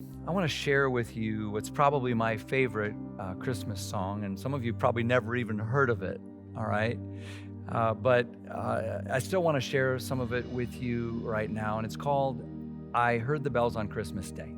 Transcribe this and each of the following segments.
I want to share with you what's probably my favorite Christmas song, and some of you probably never even heard of it, all right? But I still want to share some of it with you right now, and it's called I Heard the Bells on Christmas Day.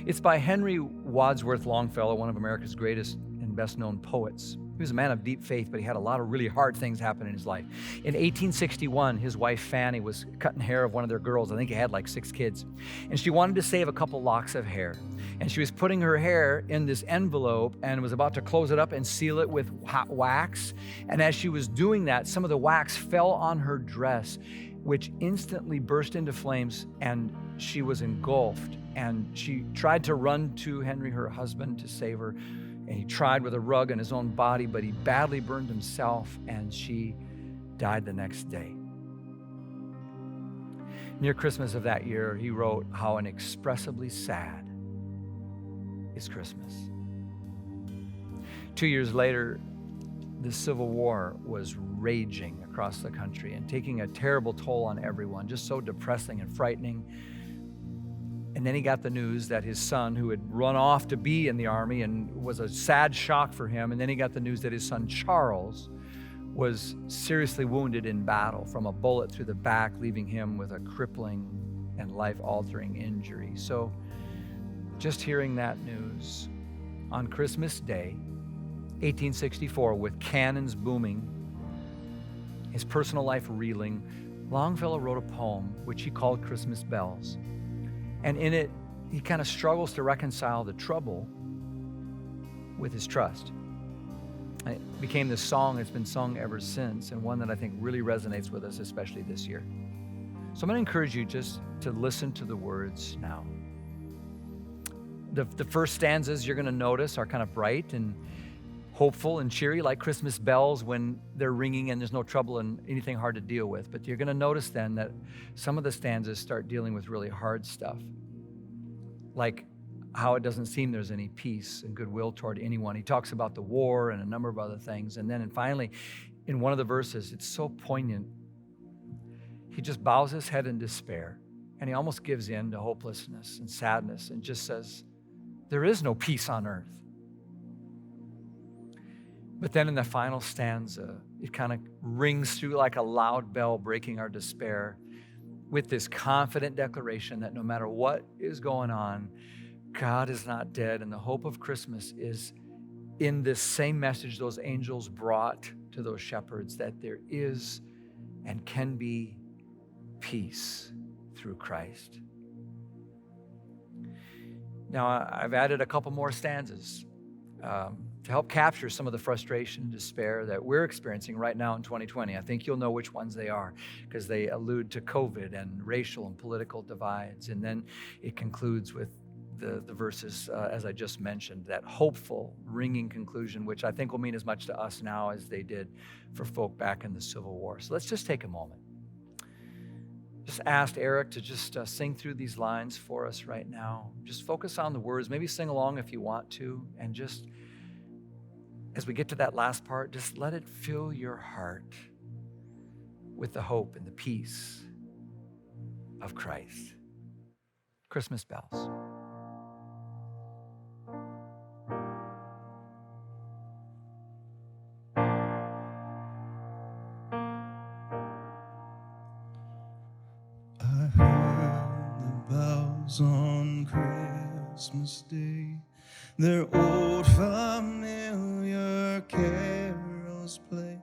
It's by Henry Wadsworth Longfellow, one of America's greatest and best-known poets. He was a man of deep faith, but he had a lot of really hard things happen in his life. In 1861, his wife Fanny was cutting hair of one of their girls. I think he had like 6 kids. And she wanted to save a couple locks of hair. And she was putting her hair in this envelope and was about to close it up and seal it with hot wax. And as she was doing that, some of the wax fell on her dress, which instantly burst into flames, and she was engulfed. And she tried to run to Henry, her husband, to save her. And he tried with a rug on his own body, but he badly burned himself, and she died the next day. Near Christmas of that year, he wrote, "How inexpressibly sad is Christmas." 2 years later, the Civil War was raging across the country and taking a terrible toll on everyone, just so depressing and frightening. And then he got the news that his son, who had run off to be in the army and was a sad shock for him, and then he got the news that his son Charles was seriously wounded in battle from a bullet through the back, leaving him with a crippling and life-altering injury. So just hearing that news on Christmas Day, 1864, with cannons booming, his personal life reeling, Longfellow wrote a poem which he called Christmas Bells. And in it, he kind of struggles to reconcile the trouble with his trust. And it became this song that's been sung ever since, and one that I think really resonates with us, especially this year. So I'm going to encourage you just to listen to the words now. The first stanzas you're going to notice are kind of bright and hopeful and cheery, like Christmas bells when they're ringing and there's no trouble and anything hard to deal with. But you're going to notice then that some of the stanzas start dealing with really hard stuff, like how it doesn't seem there's any peace and goodwill toward anyone. He talks about the war and a number of other things. And then finally, in one of the verses, it's so poignant. He just bows his head in despair, and he almost gives in to hopelessness and sadness and just says, there is no peace on earth. But then in the final stanza, it kind of rings through like a loud bell, breaking our despair with this confident declaration that no matter what is going on, God is not dead. And the hope of Christmas is in this same message those angels brought to those shepherds, that there is and can be peace through Christ. Now, I've added a couple more stanzas to help capture some of the frustration and despair that we're experiencing right now in 2020. I think you'll know which ones they are, because they allude to COVID and racial and political divides. And then it concludes with the verses, as I just mentioned, that hopeful, ringing conclusion, which I think will mean as much to us now as they did for folk back in the Civil War. So let's just take a moment. Just ask Eric to just sing through these lines for us right now. Just focus on the words. Maybe sing along if you want to, and just as we get to that last part, just let it fill your heart with the hope and the peace of Christ. Christmas bells. I heard the bells on Christmas Day, their old familiar carols play,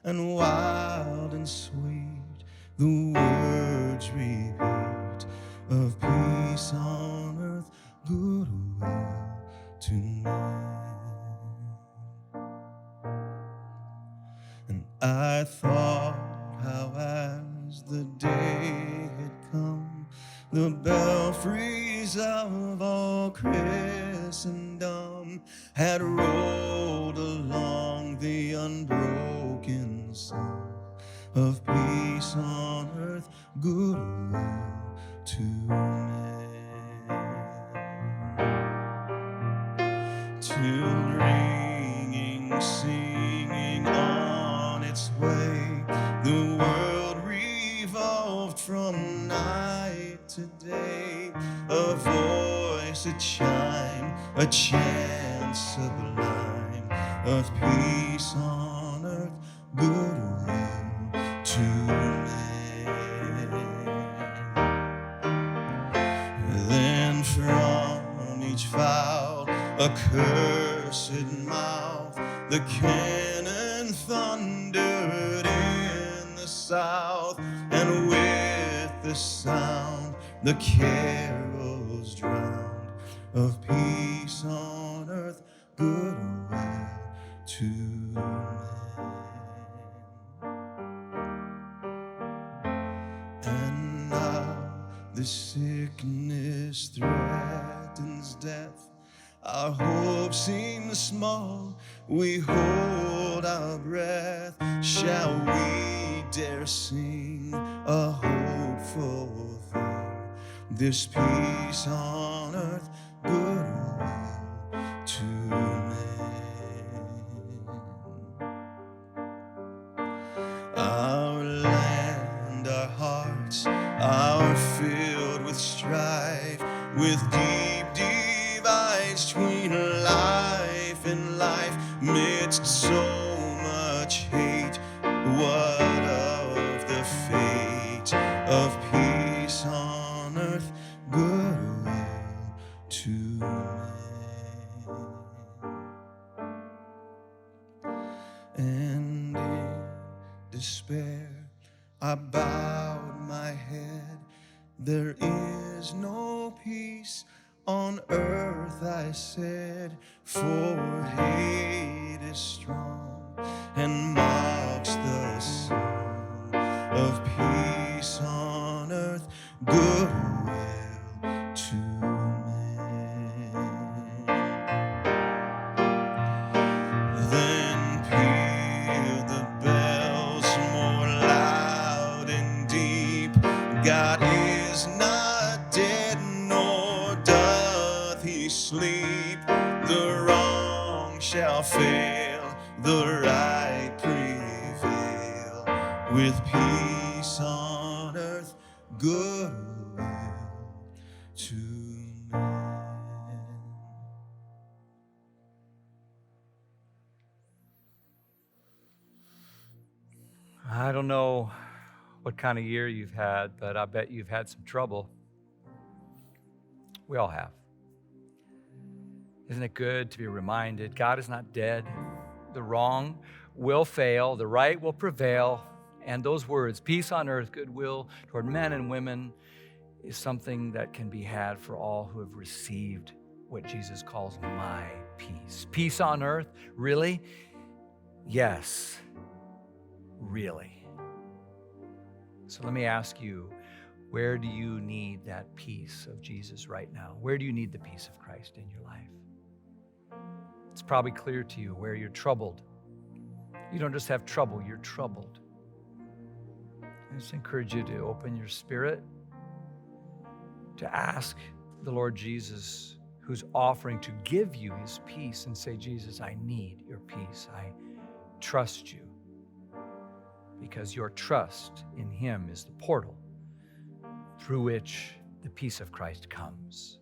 and wild and sweet the words repeat of peace on earth, goodwill to men. And I thought how as the day had come, the belfries of all Christendom had rolled along the unbroken song of peace on earth, goodwill to men. Till ringing, singing on its way, the world revolved from night to day. A voice us a chime, a chant sublime of peace on earth, goodwill to men. Then from each foul, accursed mouth, the cannon thundered in the south, and with the sound the carols drowned of peace on earth, goodwill to men. And now the sickness threatens death. Our hope seems small, we hold our breath. Shall we dare sing a hopeful thing? This peace on earth, goodwill to men. Our land, our hearts are filled with strife, with deep divides between life and life. Midst so much hate, what of the fate of peace on earth, goodwill to men? And in despair I bowed my head. There is no peace on earth, I said, for hate is strong and mocks the song of peace on earth, goodwill to men. Then pealed the bells more loud and deep. God is not dead, nor doth he sleep. The wrong shall fail, the right prevail. With peace on earth, goodwill to men. I don't know what kind of year you've had, but I bet you've had some trouble. We all have. Isn't it good to be reminded God is not dead? The wrong will fail, the right will prevail, and those words, peace on earth, goodwill toward men and women, is something that can be had for all who have received what Jesus calls my peace. Peace on earth, really? Yes, really. So let me ask you, where do you need that peace of Jesus right now? Where do you need the peace of Christ in your life? It's probably clear to you where you're troubled. You don't just have trouble, you're troubled. I just encourage you to open your spirit, to ask the Lord Jesus, who's offering to give you his peace, and say, Jesus, I need your peace. I trust you, because your trust in him is the portal through which the peace of Christ comes.